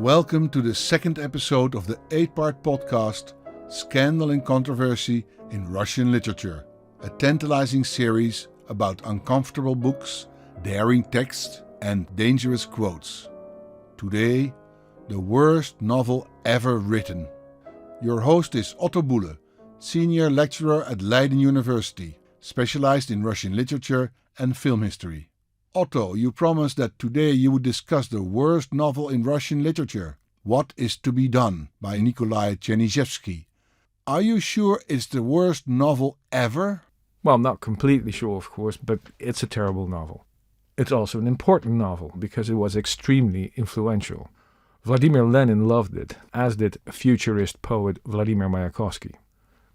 Welcome to the second episode of the 8-part podcast Scandal and Controversy in Russian Literature, a tantalizing series about uncomfortable books, daring texts and dangerous quotes. Today, the worst novel ever written. Your host is Otto Boele, senior lecturer at Leiden University, specialized in Russian literature and film history. Otto, you promised that today you would discuss the worst novel in Russian literature, What is to be Done, by Nikolai Chernyshevsky. Are you sure it's the worst novel ever? Well, I'm not completely sure, of course, but it's a terrible novel. It's also an important novel because it was extremely influential. Vladimir Lenin loved it, as did futurist poet Vladimir Mayakovsky.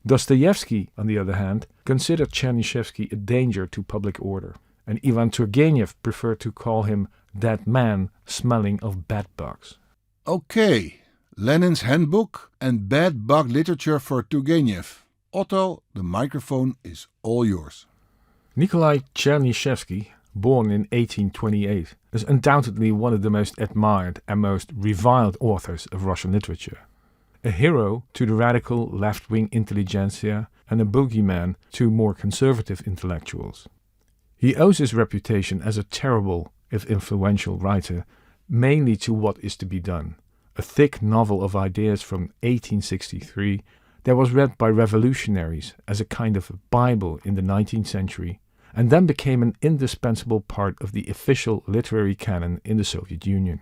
Dostoevsky, on the other hand, considered Chernyshevsky a danger to public order, and Ivan Turgenev preferred to call him that man smelling of bedbugs. Okay, Lenin's handbook and bad bug literature for Turgenev. Otto, the microphone is all yours. Nikolai Chernyshevsky, born in 1828, is undoubtedly one of the most admired and most reviled authors of Russian literature. A hero to the radical left-wing intelligentsia and a boogeyman to more conservative intellectuals. He owes his reputation as a terrible, if influential, writer mainly to What is to be Done, a thick novel of ideas from 1863 that was read by revolutionaries as a kind of Bible in the 19th century and then became an indispensable part of the official literary canon in the Soviet Union.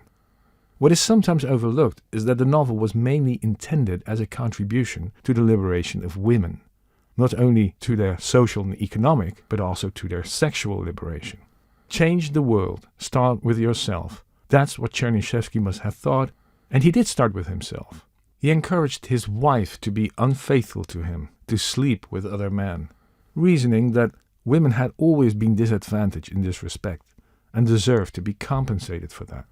What is sometimes overlooked is that the novel was mainly intended as a contribution to the liberation of women, not only to their social and economic, but also to their sexual liberation. Change the world, start with yourself. That's what Chernyshevsky must have thought, and he did start with himself. He encouraged his wife to be unfaithful to him, to sleep with other men, reasoning that women had always been disadvantaged in this respect and deserved to be compensated for that.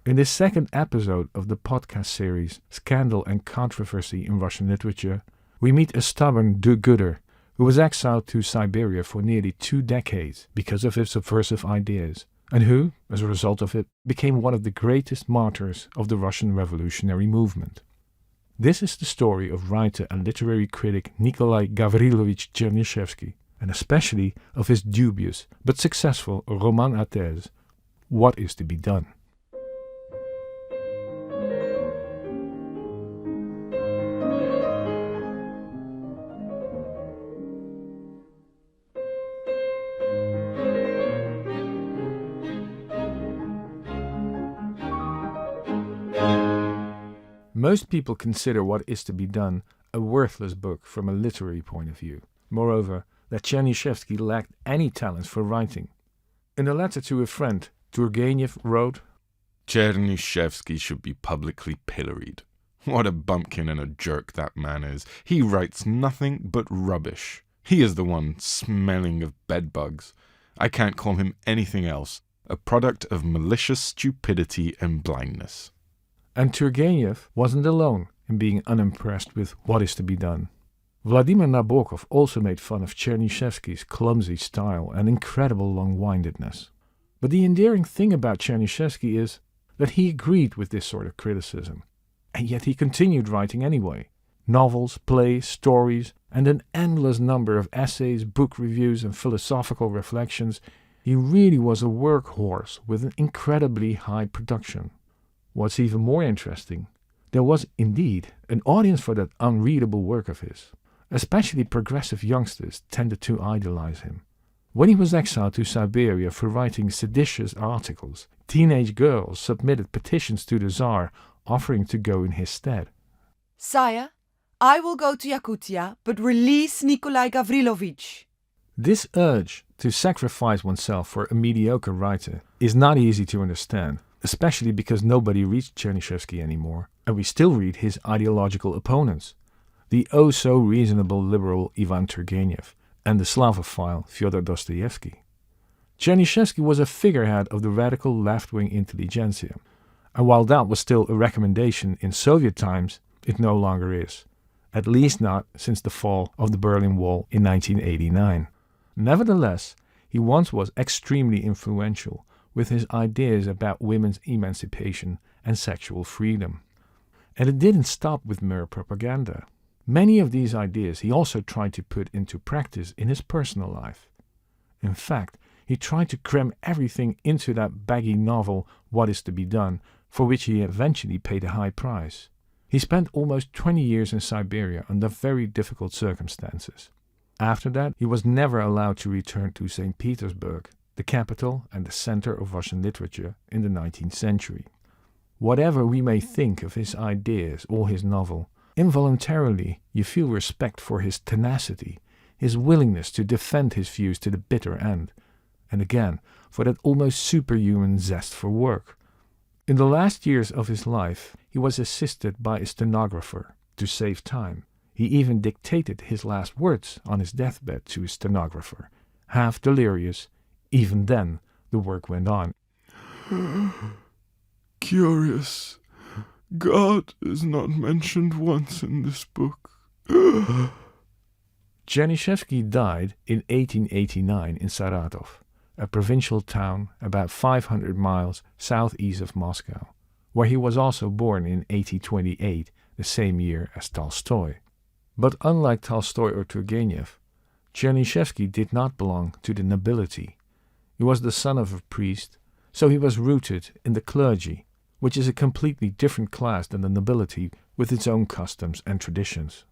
In this second episode of the podcast series Scandal and Controversy in Russian Literature, we meet a stubborn do-gooder who was exiled to Siberia for nearly 2 decades because of his subversive ideas, and who, as a result of it, became one of the greatest martyrs of the Russian revolutionary movement. This is the story of writer and literary critic Nikolai Gavrilovich Chernyshevsky, and especially of his dubious but successful roman à thèse, What is to be Done. Most people consider What is to be Done a worthless book from a literary point of view. Moreover, that Chernyshevsky lacked any talent for writing. In a letter to a friend, Turgenev wrote, Chernyshevsky should be publicly pilloried. What a bumpkin and a jerk that man is. He writes nothing but rubbish. He is the one smelling of bedbugs. I can't call him anything else. A product of malicious stupidity and blindness. And Turgenev wasn't alone in being unimpressed with What is to be Done. Vladimir Nabokov also made fun of Chernyshevsky's clumsy style and incredible long-windedness. But the endearing thing about Chernyshevsky is that he agreed with this sort of criticism, and yet he continued writing anyway. Novels, plays, stories, and an endless number of essays, book reviews, and philosophical reflections. He really was a workhorse with an incredibly high production. What's even more interesting, there was indeed an audience for that unreadable work of his. Especially progressive youngsters tended to idolize him. When he was exiled to Siberia for writing seditious articles, teenage girls submitted petitions to the Tsar offering to go in his stead. Sire, I will go to Yakutia, but release Nikolai Gavrilovich. This urge to sacrifice oneself for a mediocre writer is not easy to understand, especially because nobody reads Chernyshevsky anymore, and we still read his ideological opponents, the oh-so-reasonable liberal Ivan Turgenev and the Slavophile Fyodor Dostoevsky. Chernyshevsky was a figurehead of the radical left-wing intelligentsia, and while that was still a recommendation in Soviet times, it no longer is, at least not since the fall of the Berlin Wall in 1989. Nevertheless, he once was extremely influential with his ideas about women's emancipation and sexual freedom. And it didn't stop with mere propaganda. Many of these ideas he also tried to put into practice in his personal life. In fact, he tried to cram everything into that baggy novel What Is to Be Done, for which he eventually paid a high price. He spent almost 20 years in Siberia under very difficult circumstances. After that, he was never allowed to return to St. Petersburg, the capital and the center of Russian literature in the 19th century. Whatever we may think of his ideas or his novel, involuntarily you feel respect for his tenacity, his willingness to defend his views to the bitter end, and again, for that almost superhuman zest for work. In the last years of his life, he was assisted by a stenographer to save time. He even dictated his last words on his deathbed to his stenographer. Half delirious, even then the work went on. Curious. God is not mentioned once in this book. Chernyshevsky died in 1889 in Saratov, a provincial town about 500 miles southeast of Moscow, where he was also born in 1828, the same year as Tolstoy. But unlike Tolstoy or Turgenev, Chernyshevsky did not belong to the nobility. He was the son of a priest, so he was rooted in the clergy, which is a completely different class than the nobility with its own customs and traditions.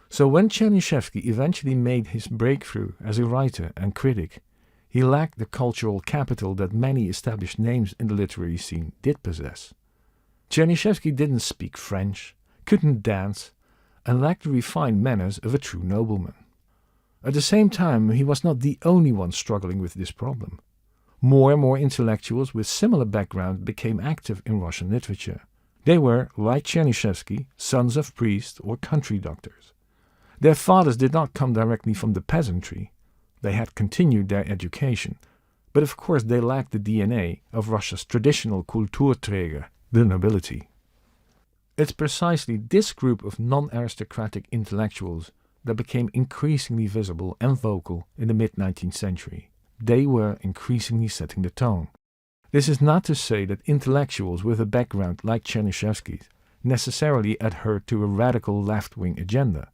So when Chernyshevsky eventually made his breakthrough as a writer and critic, he lacked the cultural capital that many established names in the literary scene did possess. Chernyshevsky didn't speak French, couldn't dance, and lacked the refined manners of a true nobleman. At the same time, he was not the only one struggling with this problem. More and more intellectuals with similar backgrounds became active in Russian literature. They were, like Chernyshevsky, sons of priests or country doctors. Their fathers did not come directly from the peasantry. They had continued their education, but of course they lacked the DNA of Russia's traditional Kulturträger, the nobility. It's precisely this group of non-aristocratic intellectuals that became increasingly visible and vocal in the mid-19th century. They were increasingly setting the tone. This is not to say that intellectuals with a background like Chernyshevsky's necessarily adhered to a radical left-wing agenda.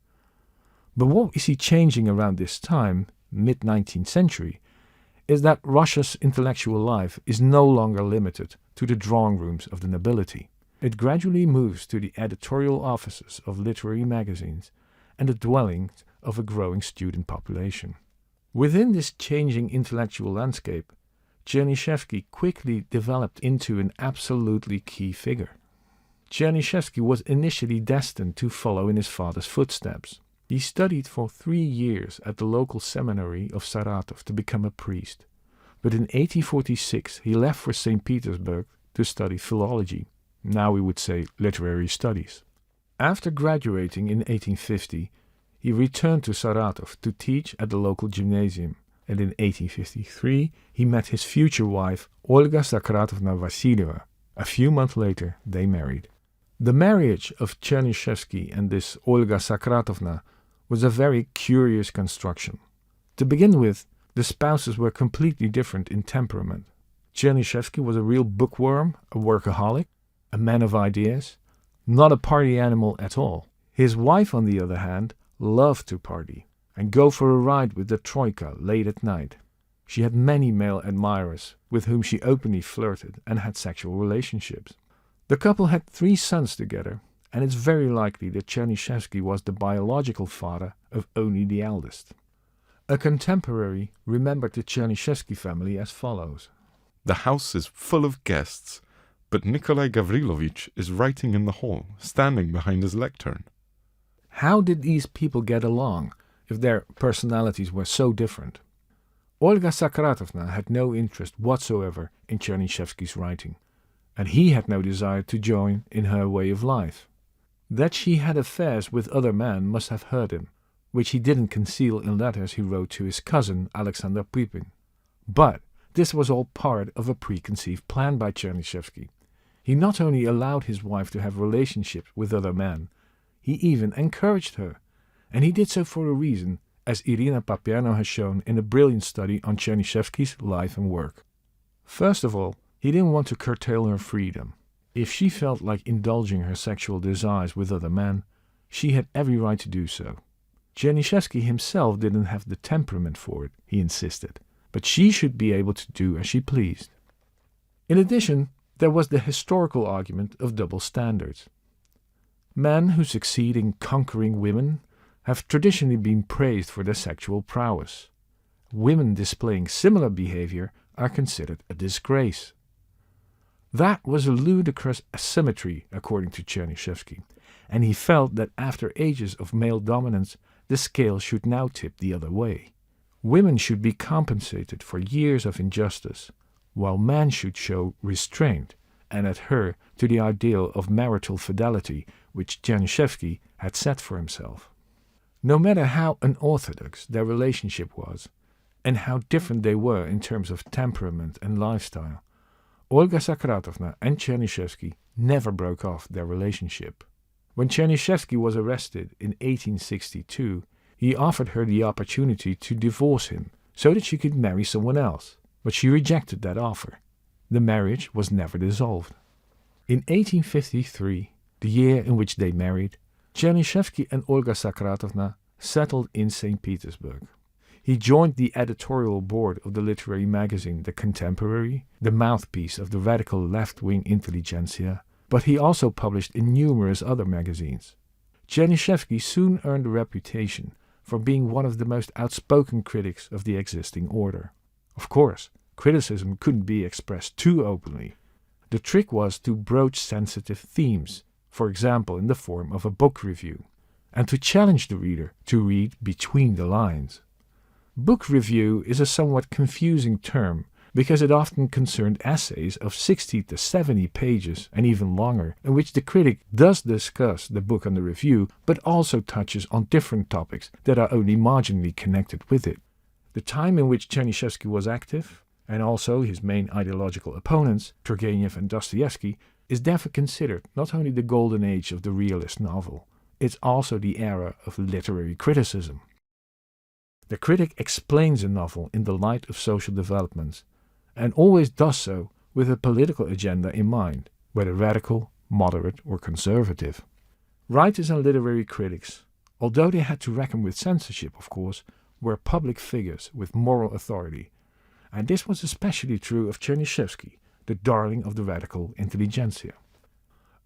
But what we see changing around this time, mid-19th century, is that Russia's intellectual life is no longer limited to the drawing rooms of the nobility. It gradually moves to the editorial offices of literary magazines and the dwellings of a growing student population. Within this changing intellectual landscape, Chernyshevsky quickly developed into an absolutely key figure. Chernyshevsky was initially destined to follow in his father's footsteps. He studied for 3 years at the local seminary of Saratov to become a priest, but in 1846 he left for St. Petersburg to study philology, now we would say literary studies. After graduating in 1850, he returned to Saratov to teach at the local gymnasium, and in 1853 he met his future wife, Olga Sakratovna Vasilyeva. A few months later they married. The marriage of Chernyshevsky and this Olga Sakratovna was a very curious construction. To begin with, the spouses were completely different in temperament. Chernyshevsky was a real bookworm, a workaholic, a man of ideas, not a party animal at all. His wife, on the other hand, loved to party and go for a ride with the troika late at night. She had many male admirers with whom she openly flirted and had sexual relationships. The couple had 3 sons together, and it's very likely that Chernyshevsky was the biological father of only the eldest. A contemporary remembered the Chernyshevsky family as follows. The house is full of guests, but Nikolai Gavrilovich is writing in the hall, standing behind his lectern. How did these people get along if their personalities were so different? Olga Sakratovna had no interest whatsoever in Chernyshevsky's writing, and he had no desire to join in her way of life. That she had affairs with other men must have hurt him, which he didn't conceal in letters he wrote to his cousin Alexander Pipin. But this was all part of a preconceived plan by Chernyshevsky. He not only allowed his wife to have relationships with other men, he even encouraged her, and he did so for a reason, as Irina Papiano has shown in a brilliant study on Chernyshevsky's life and work. First of all, he didn't want to curtail her freedom. If she felt like indulging her sexual desires with other men, she had every right to do so. Chernyshevsky himself didn't have the temperament for it, he insisted, but she should be able to do as she pleased. In addition, there was the historical argument of double standards. Men who succeed in conquering women have traditionally been praised for their sexual prowess. Women displaying similar behavior are considered a disgrace. That was a ludicrous asymmetry, according to Chernyshevsky, and he felt that after ages of male dominance, the scale should now tip the other way. Women should be compensated for years of injustice, while men should show restraint and adhere to the ideal of marital fidelity which Chernyshevsky had set for himself. No matter how unorthodox their relationship was, and how different they were in terms of temperament and lifestyle, Olga Sakratovna and Chernyshevsky never broke off their relationship. When Chernyshevsky was arrested in 1862, he offered her the opportunity to divorce him so that she could marry someone else, but she rejected that offer. The marriage was never dissolved. In 1853, the year in which they married, Chernyshevsky and Olga Sakratovna settled in St. Petersburg. He joined the editorial board of the literary magazine The Contemporary, the mouthpiece of the radical left-wing intelligentsia, but he also published in numerous other magazines. Chernyshevsky soon earned a reputation for being one of the most outspoken critics of the existing order. Of course, criticism couldn't be expressed too openly. The trick was to broach sensitive themes, for example in the form of a book review, and to challenge the reader to read between the lines. Book review is a somewhat confusing term because it often concerned essays of 60 to 70 pages and even longer, in which the critic does discuss the book under review but also touches on different topics that are only marginally connected with it. The time in which Chernyshevsky was active, and also his main ideological opponents, Turgenev and Dostoevsky, is therefore considered not only the golden age of the realist novel, it's also the era of literary criticism. The critic explains a novel in the light of social developments, and always does so with a political agenda in mind, whether radical, moderate or conservative. Writers and literary critics, although they had to reckon with censorship, of course, were public figures with moral authority, and this was especially true of Chernyshevsky, the darling of the radical intelligentsia.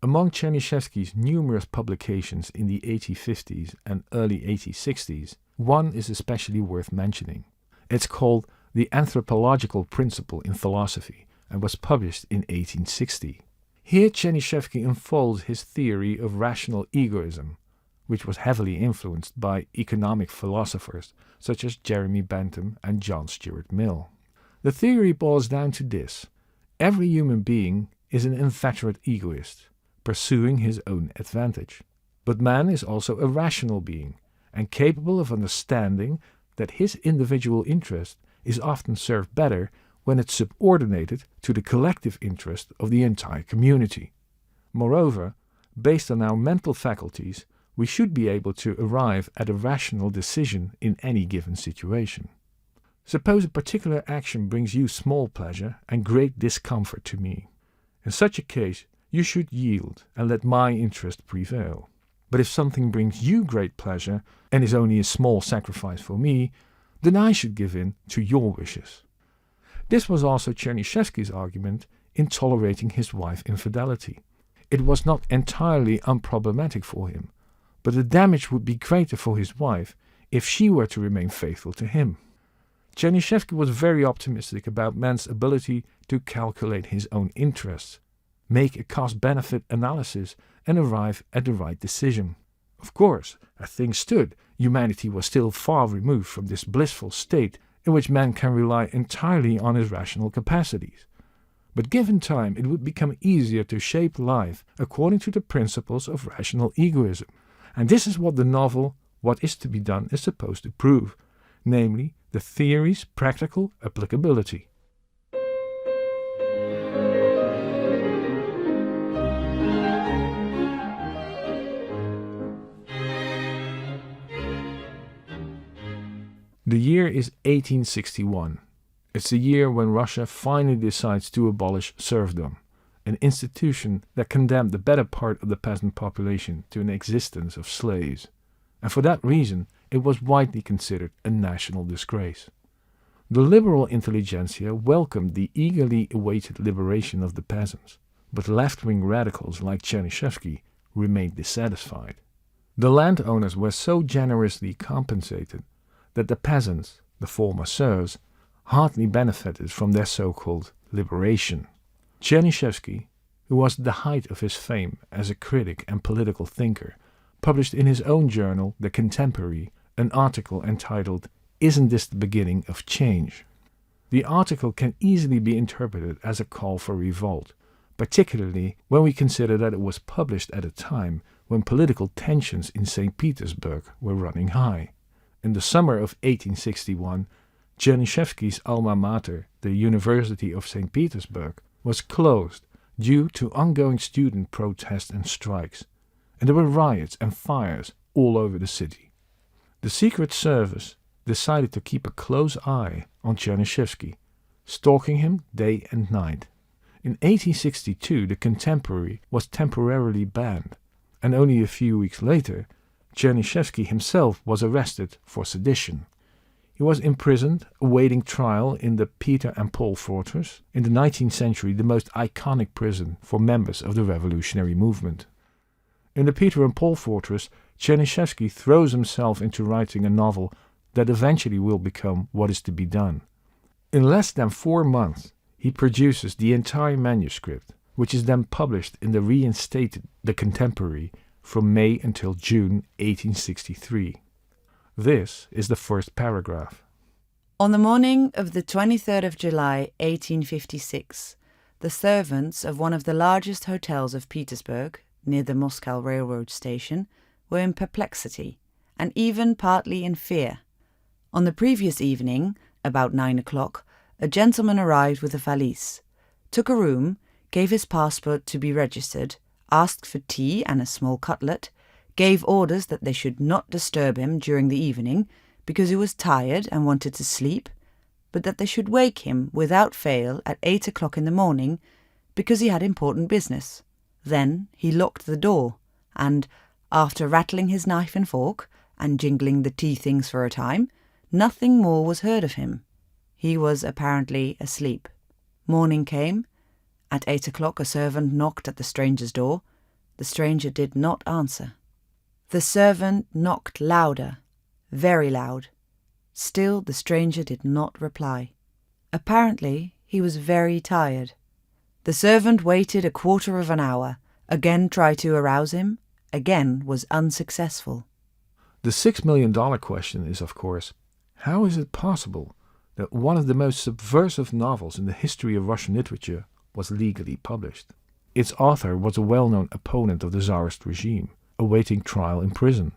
Among Chernyshevsky's numerous publications in the 1850s and early 1860s, one is especially worth mentioning. It's called The Anthropological Principle in Philosophy and was published in 1860. Here Chernyshevsky unfolds his theory of rational egoism, which was heavily influenced by economic philosophers such as Jeremy Bentham and John Stuart Mill. The theory boils down to this: every human being is an inveterate egoist, pursuing his own advantage. But man is also a rational being, and capable of understanding that his individual interest is often served better when it's subordinated to the collective interest of the entire community. Moreover, based on our mental faculties, we should be able to arrive at a rational decision in any given situation. Suppose a particular action brings you small pleasure and great discomfort to me. In such a case, you should yield and let my interest prevail. But if something brings you great pleasure and is only a small sacrifice for me, then I should give in to your wishes. This was also Chernyshevsky's argument in tolerating his wife's infidelity. It was not entirely unproblematic for him, but the damage would be greater for his wife if she were to remain faithful to him. Chernyshevsky was very optimistic about man's ability to calculate his own interests, make a cost-benefit analysis, and arrive at the right decision. Of course, as things stood, humanity was still far removed from this blissful state in which man can rely entirely on his rational capacities. But given time, it would become easier to shape life according to the principles of rational egoism. And this is what the novel What is to be Done is supposed to prove, namely the theory's practical applicability. The year is 1861. It's the year when Russia finally decides to abolish serfdom, an institution that condemned the better part of the peasant population to an existence of slaves, and for that reason it was widely considered a national disgrace. The liberal intelligentsia welcomed the eagerly awaited liberation of the peasants, but left-wing radicals like Chernyshevsky remained dissatisfied. The landowners were so generously compensated that the peasants, the former serfs, hardly benefited from their so-called liberation. Chernyshevsky, who was at the height of his fame as a critic and political thinker, published in his own journal, The Contemporary, an article entitled "Isn't This the Beginning of Change?" The article can easily be interpreted as a call for revolt, particularly when we consider that it was published at a time when political tensions in St. Petersburg were running high. In the summer of 1861, Chernyshevsky's alma mater, the University of St. Petersburg, was closed due to ongoing student protests and strikes, and there were riots and fires all over the city. The Secret Service decided to keep a close eye on Chernyshevsky, stalking him day and night. In 1862, The Contemporary was temporarily banned, and only a few weeks later, Chernyshevsky himself was arrested for sedition. He was imprisoned, awaiting trial in the Peter and Paul Fortress, in the 19th century the most iconic prison for members of the revolutionary movement. In the Peter and Paul Fortress, Chernyshevsky throws himself into writing a novel that eventually will become What Is to Be Done. In less than 4 months, he produces the entire manuscript, which is then published in the reinstated The Contemporary from May until June 1863. This is the first paragraph. On the morning of the 23rd of July, 1856, the servants of one of the largest hotels of Petersburg, near the Moscow railroad station, were in perplexity, and even partly in fear. On the previous evening, about 9 o'clock, a gentleman arrived with a valise, took a room, gave his passport to be registered, asked for tea and a small cutlet, gave orders that they should not disturb him during the evening because he was tired and wanted to sleep, but that they should wake him without fail at 8 o'clock in the morning because he had important business. Then he locked the door, and, after rattling his knife and fork and jingling the tea things for a time, nothing more was heard of him. He was apparently asleep. Morning came. At 8 o'clock a servant knocked at the stranger's door. The stranger did not answer. The servant knocked louder, very loud. Still the stranger did not reply. Apparently he was very tired. The servant waited a quarter of an hour, again tried to arouse him, again was unsuccessful. The $6 million question is, of course, how is it possible that one of the most subversive novels in the history of Russian literature was legally published? Its author was a well-known opponent of the Tsarist regime, awaiting trial in prison.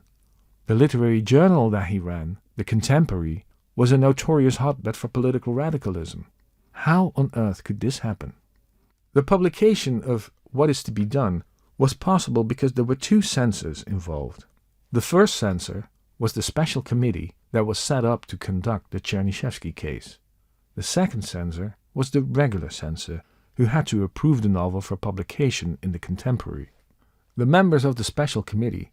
The literary journal that he ran, The Contemporary, was a notorious hotbed for political radicalism. How on earth could this happen? The publication of What Is to Be Done was possible because there were 2 censors involved. The first censor was the special committee that was set up to conduct the Chernyshevsky case. The second censor was the regular censor, who had to approve the novel for publication in The Contemporary. The members of the special committee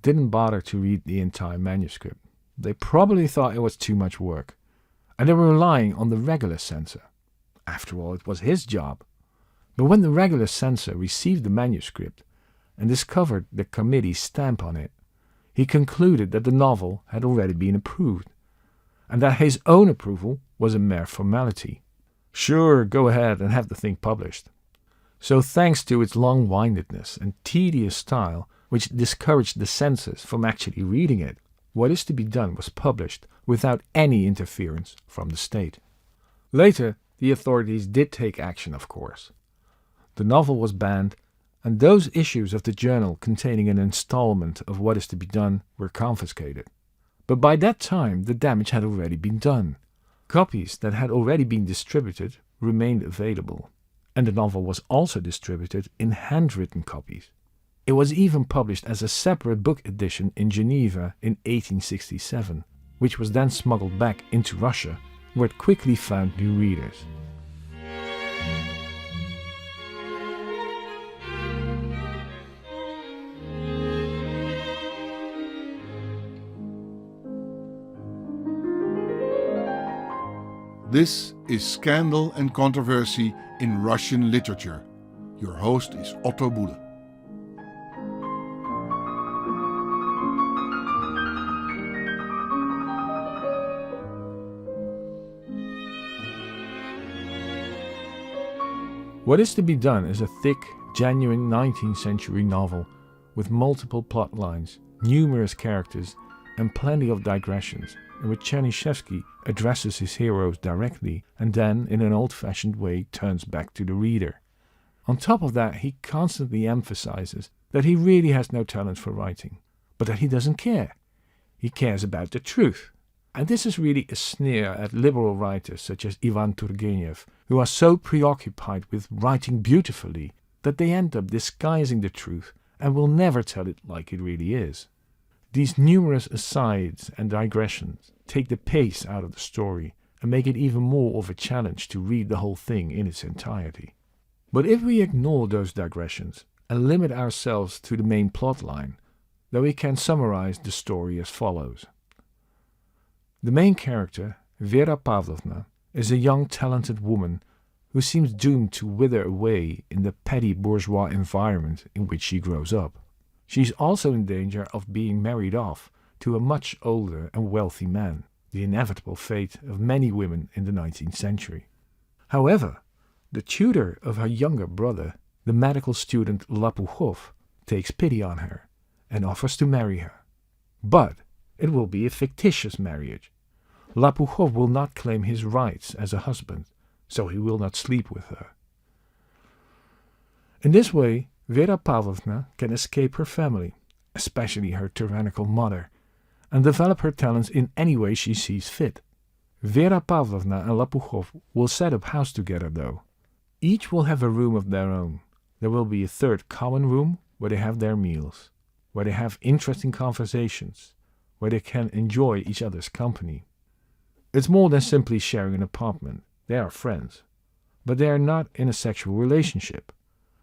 didn't bother to read the entire manuscript. They probably thought it was too much work, and they were relying on the regular censor. After all, it was his job. But when the regular censor received the manuscript and discovered the committee's stamp on it, he concluded that the novel had already been approved, and that his own approval was a mere formality. Sure, go ahead and have the thing published. So thanks to its long-windedness and tedious style, which discouraged the censors from actually reading it, What Is to Be Done was published without any interference from the state. Later, the authorities did take action, of course. The novel was banned, and those issues of the journal containing an installment of What Is to Be Done were confiscated. But by that time, the damage had already been done. Copies that had already been distributed remained available, and the novel was also distributed in handwritten copies. It was even published as a separate book edition in Geneva in 1867, which was then smuggled back into Russia, where it quickly found new readers. This is Scandal and Controversy in Russian Literature. Your host is Otto Boele. What is to be done is a thick, genuine 19th century novel with multiple plot lines, numerous characters, and plenty of digressions, in which Chernyshevsky addresses his heroes directly and then, in an old-fashioned way, turns back to the reader. On top of that, he constantly emphasizes that he really has no talent for writing, but that he doesn't care. He cares about the truth. And this is really a sneer at liberal writers such as Ivan Turgenev, who are so preoccupied with writing beautifully that they end up disguising the truth and will never tell it like it really is. These numerous asides and digressions take the pace out of the story and make it even more of a challenge to read the whole thing in its entirety. But if we ignore those digressions and limit ourselves to the main plot line, then we can summarize the story as follows. The main character, Vera Pavlovna, is a young talented woman who seems doomed to wither away in the petty bourgeois environment in which she grows up. She is also in danger of being married off to a much older and wealthy man, the inevitable fate of many women in the 19th century. However, the tutor of her younger brother, the medical student Lapukhov, takes pity on her and offers to marry her. But it will be a fictitious marriage. Lapukhov will not claim his rights as a husband, so he will not sleep with her. In this way, Vera Pavlovna can escape her family, especially her tyrannical mother, and develop her talents in any way she sees fit. Vera Pavlovna and Lapukhov will set up house together though. Each will have a room of their own. There will be a third common room where they have their meals, where they have interesting conversations, where they can enjoy each other's company. It's more than simply sharing an apartment. They are friends, but they are not in a sexual relationship,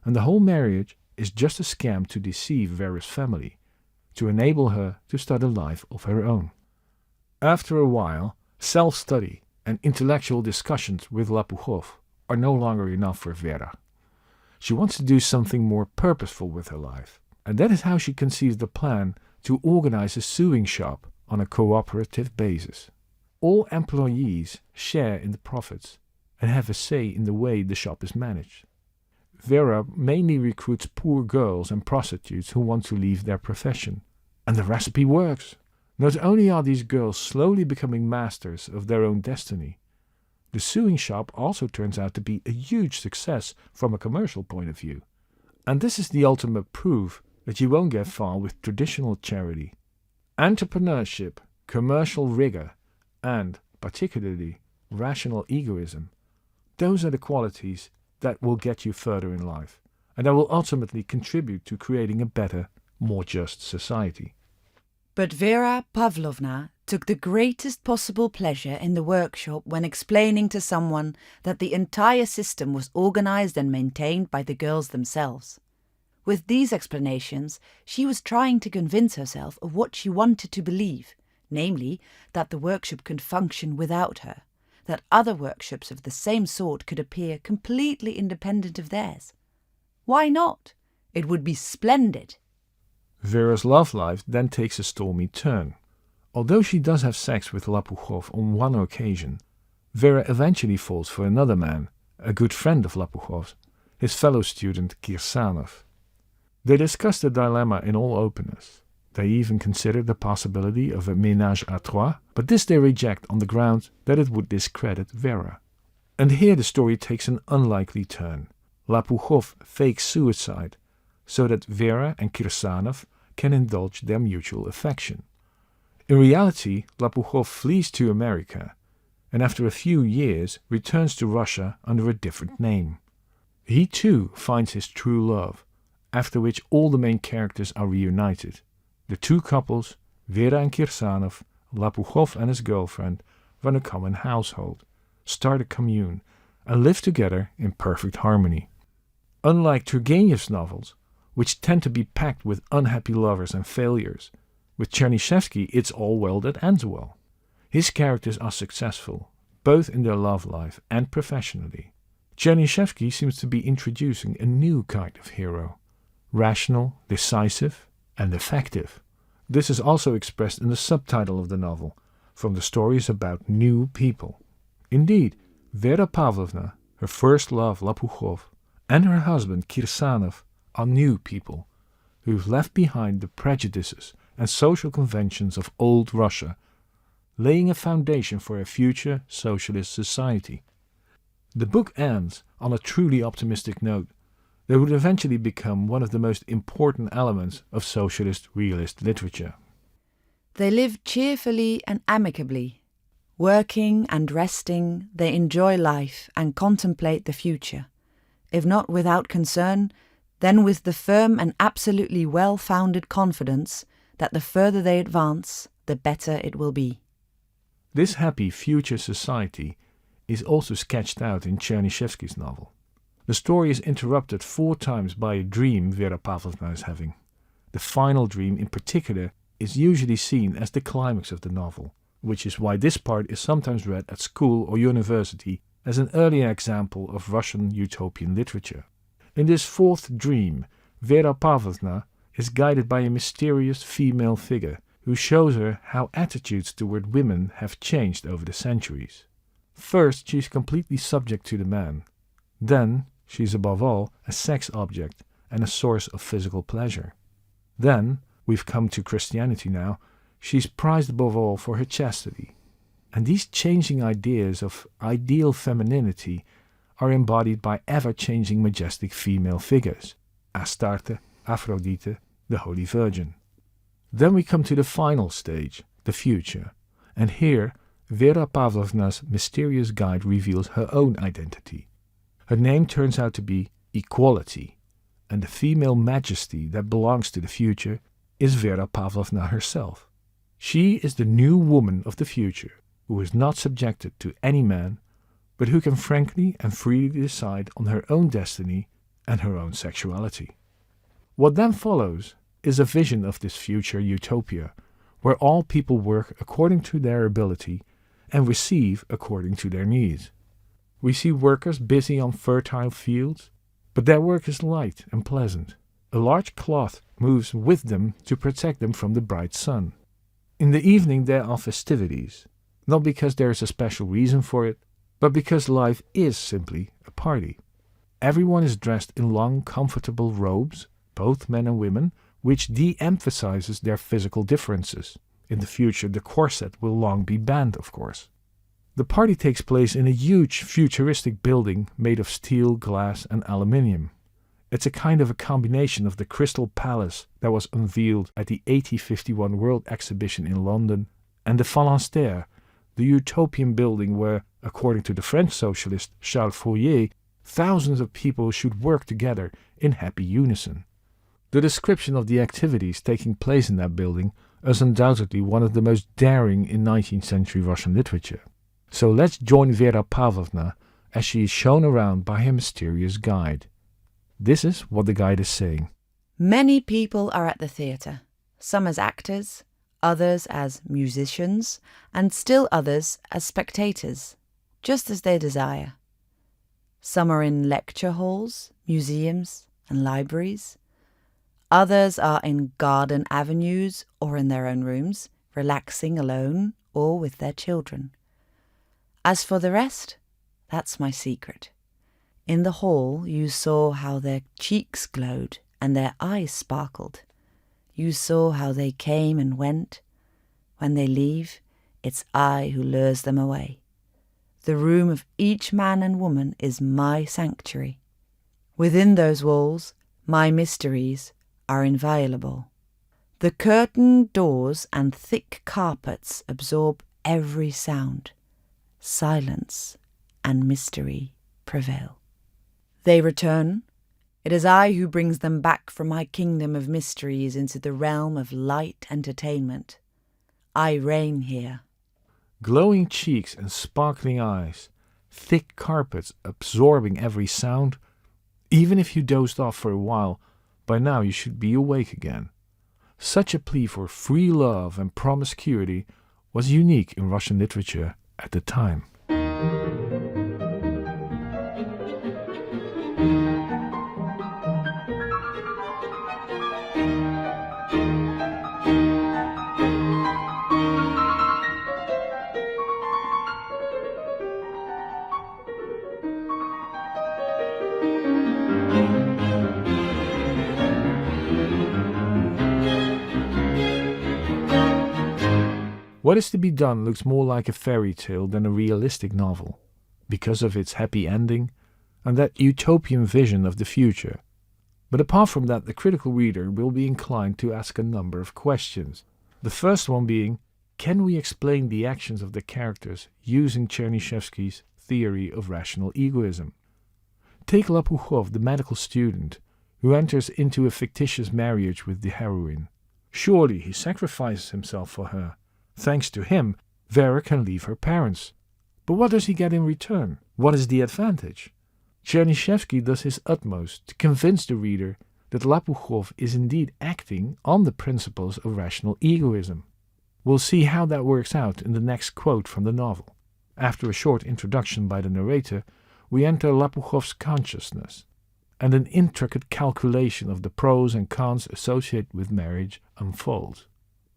and the whole marriage is just a scam to deceive Vera's family, to enable her to start a life of her own. After a while, self-study and intellectual discussions with Lapukhov are no longer enough for Vera. She wants to do something more purposeful with her life, and that is how she conceives the plan to organize a sewing shop on a cooperative basis. All employees share in the profits and have a say in the way the shop is managed. Vera mainly recruits poor girls and prostitutes who want to leave their profession. And the recipe works. Not only are these girls slowly becoming masters of their own destiny, the sewing shop also turns out to be a huge success from a commercial point of view. And this is the ultimate proof that you won't get far with traditional charity. Entrepreneurship, commercial rigor, and, particularly, rational egoism, those are the qualities that will get you further in life, and that will ultimately contribute to creating a better, more just society. But Vera Pavlovna took the greatest possible pleasure in the workshop when explaining to someone that the entire system was organized and maintained by the girls themselves. With these explanations, she was trying to convince herself of what she wanted to believe, namely, that the workshop could function without her, that other workshops of the same sort could appear completely independent of theirs. Why not? It would be splendid. Vera's love life then takes a stormy turn. Although she does have sex with Lapukhov on one occasion, Vera eventually falls for another man, a good friend of Lapukhov's, his fellow student Kirsanov. They discuss the dilemma in all openness. They even consider the possibility of a ménage à trois, but this they reject on the grounds that it would discredit Vera. And here the story takes an unlikely turn. Lapukhov fakes suicide so that Vera and Kirsanov can indulge their mutual affection. In reality, Lapukhov flees to America and after a few years returns to Russia under a different name. He too finds his true love, after which all the main characters are reunited. The two couples, Vera and Kirsanov, Lapukhov and his girlfriend, run a common household, start a commune, and live together in perfect harmony. Unlike Turgenev's novels, which tend to be packed with unhappy lovers and failures, with Chernyshevsky it's all well that ends well. His characters are successful, both in their love life and professionally. Chernyshevsky seems to be introducing a new kind of hero, rational, decisive, and effective. This is also expressed in the subtitle of the novel, From the Stories About New People. Indeed, Vera Pavlovna, her first love Lapukhov, and her husband Kirsanov are new people who've left behind the prejudices and social conventions of old Russia, laying a foundation for a future socialist society. The book ends on a truly optimistic note that would eventually become one of the most important elements of socialist realist literature. They live cheerfully and amicably. Working and resting, they enjoy life and contemplate the future. If not without concern, then with the firm and absolutely well-founded confidence that the further they advance, the better it will be. This happy future society is also sketched out in Chernyshevsky's novel. The story is interrupted 4 times by a dream Vera Pavlovna is having. The final dream in particular is usually seen as the climax of the novel, which is why this part is sometimes read at school or university as an earlier example of Russian utopian literature. In this 4th dream, Vera Pavlovna is guided by a mysterious female figure who shows her how attitudes toward women have changed over the centuries. First, she is completely subject to the man. Then, she is above all a sex object and a source of physical pleasure. Then, we've come to Christianity now, she is prized above all for her chastity. And these changing ideas of ideal femininity are embodied by ever-changing majestic female figures, Astarte, Aphrodite, the Holy Virgin. Then we come to the final stage, the future, and here Vera Pavlovna's mysterious guide reveals her own identity. Her name turns out to be Equality, and the female majesty that belongs to the future is Vera Pavlovna herself. She is the new woman of the future, who is not subjected to any man, but who can frankly and freely decide on her own destiny and her own sexuality. What then follows is a vision of this future utopia, where all people work according to their ability and receive according to their needs. We see workers busy on fertile fields, but their work is light and pleasant. A large cloth moves with them to protect them from the bright sun. In the evening there are festivities, not because there is a special reason for it, but because life is simply a party. Everyone is dressed in long, comfortable robes, both men and women, which de-emphasizes their physical differences. In the future, the corset will long be banned, of course. The party takes place in a huge, futuristic building made of steel, glass, and aluminium. It's a kind of a combination of the Crystal Palace that was unveiled at the 1851 World Exhibition in London and the Phalanstère, the utopian building where, according to the French socialist Charles Fourier, thousands of people should work together in happy unison. The description of the activities taking place in that building is undoubtedly one of the most daring in 19th century Russian literature. So let's join Vera Pavlovna as she is shown around by her mysterious guide. This is what the guide is saying. Many people are at the theatre, some as actors, others as musicians, and still others as spectators, just as they desire. Some are in lecture halls, museums, and libraries. Others are in garden avenues or in their own rooms, relaxing alone or with their children. As for the rest, that's my secret. In the hall you saw how their cheeks glowed and their eyes sparkled. You saw how they came and went. When they leave, it's I who lures them away. The room of each man and woman is my sanctuary. Within those walls, my mysteries are inviolable. The curtained doors and thick carpets absorb every sound. Silence and mystery prevail. They return. It is I who brings them back from my kingdom of mysteries into the realm of light entertainment. I reign here. Glowing cheeks and sparkling eyes, thick carpets absorbing every sound. Even if you dozed off for a while, by now you should be awake again. Such a plea for free love and promiscuity was unique in Russian literature at the time. What is to be done looks more like a fairy tale than a realistic novel, because of its happy ending and that utopian vision of the future. But apart from that, the critical reader will be inclined to ask a number of questions. The first one being, can we explain the actions of the characters using Chernyshevsky's theory of rational egoism? Take Lapukhov, the medical student, who enters into a fictitious marriage with the heroine. Surely he sacrifices himself for her. Thanks to him, Vera can leave her parents. But what does he get in return? What is the advantage? Chernyshevsky does his utmost to convince the reader that Lapukhov is indeed acting on the principles of rational egoism. We'll see how that works out in the next quote from the novel. After a short introduction by the narrator, we enter Lapukhov's consciousness, and an intricate calculation of the pros and cons associated with marriage unfolds.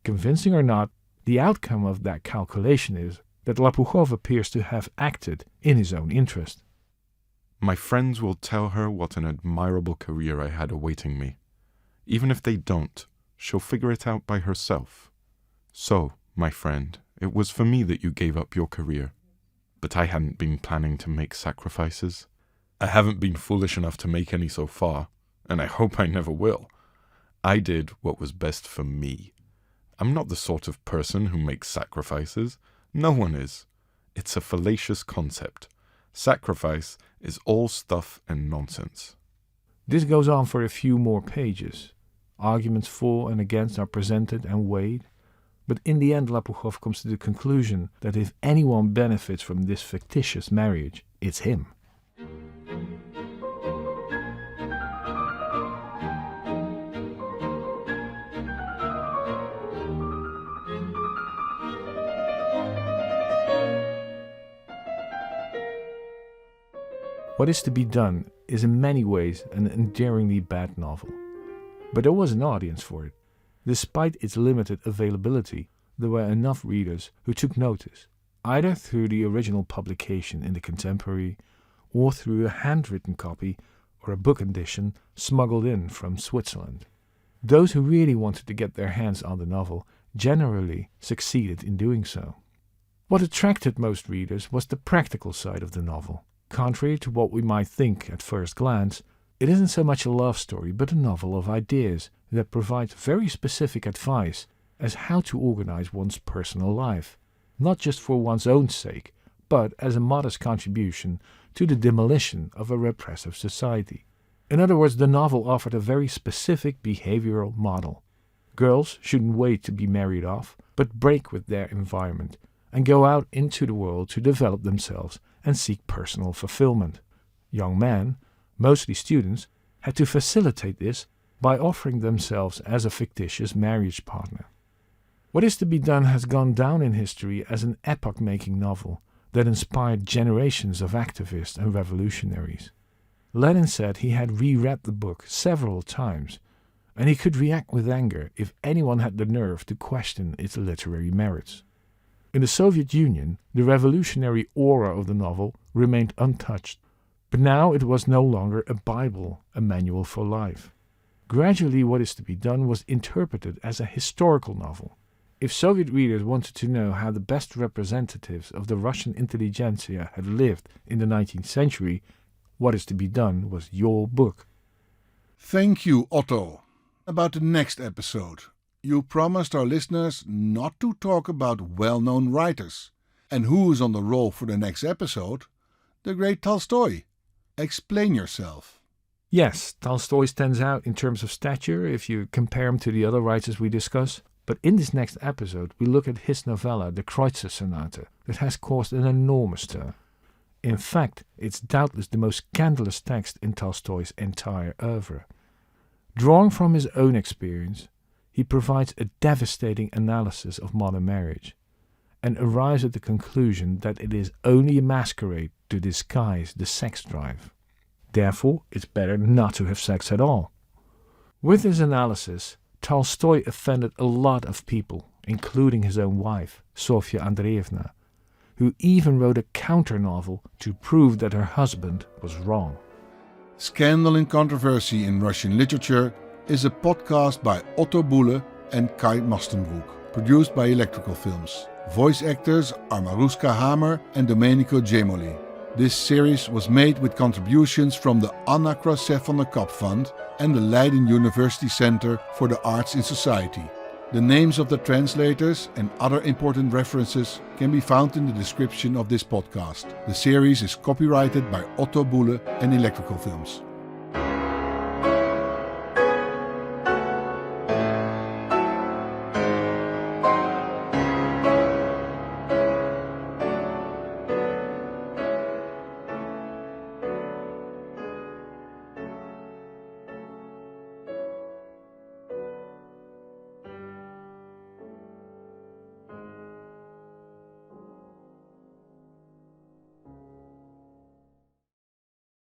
Convincing or not, the outcome of that calculation is that Lapukhov appears to have acted in his own interest. My friends will tell her what an admirable career I had awaiting me. Even if they don't, she'll figure it out by herself. So, my friend, it was for me that you gave up your career. But I hadn't been planning to make sacrifices. I haven't been foolish enough to make any so far, and I hope I never will. I did what was best for me. I'm not the sort of person who makes sacrifices. No one is. It's a fallacious concept. Sacrifice is all stuff and nonsense. This goes on for a few more pages. Arguments for and against are presented and weighed, but in the end Lapukhov comes to the conclusion that if anyone benefits from this fictitious marriage, it's him. What is to be done is in many ways an endearingly bad novel. But there was an audience for it. Despite its limited availability, there were enough readers who took notice, either through the original publication in the Contemporary, or through a handwritten copy or a book edition smuggled in from Switzerland. Those who really wanted to get their hands on the novel generally succeeded in doing so. What attracted most readers was the practical side of the novel. Contrary to what we might think at first glance, it isn't so much a love story but a novel of ideas that provides very specific advice as how to organize one's personal life, not just for one's own sake, but as a modest contribution to the demolition of a repressive society. In other words, the novel offered a very specific behavioral model. Girls shouldn't wait to be married off, but break with their environment and go out into the world to develop themselves and seek personal fulfillment. Young men, mostly students, had to facilitate this by offering themselves as a fictitious marriage partner. What is to be done has gone down in history as an epoch-making novel that inspired generations of activists and revolutionaries. Lenin said he had reread the book several times, and he could react with anger if anyone had the nerve to question its literary merits. In the Soviet Union, the revolutionary aura of the novel remained untouched, but now it was no longer a Bible, a manual for life. Gradually, What is to be done was interpreted as a historical novel. If Soviet readers wanted to know how the best representatives of the Russian intelligentsia had lived in the 19th century, What is to be done was your book. Thank you, Otto. About the next episode, you promised our listeners not to talk about well-known writers. And who is on the roll for the next episode? The great Tolstoy. Explain yourself. Yes, Tolstoy stands out in terms of stature if you compare him to the other writers we discuss. But in this next episode, we look at his novella, The Kreutzer Sonata, that has caused an enormous stir. In fact, it's doubtless the most scandalous text in Tolstoy's entire oeuvre. Drawing from his own experience, he provides a devastating analysis of modern marriage, and arrives at the conclusion that it is only a masquerade to disguise the sex drive. Therefore, it's better not to have sex at all. With his analysis, Tolstoy offended a lot of people, including his own wife, Sofia Andreevna, who even wrote a counter-novel to prove that her husband was wrong. Scandal and Controversy in Russian Literature is a podcast by Otto Boele and Kai Mastenbroek, produced by Electrical Films. Voice actors are Maruska Hamer and Domenico Gemoli. This series was made with contributions from the Anna Croiset van der Kap Fund and the Leiden University Center for the Arts in Society. The names of the translators and other important references can be found in the description of this podcast. The series is copyrighted by Otto Boele and Electrical Films.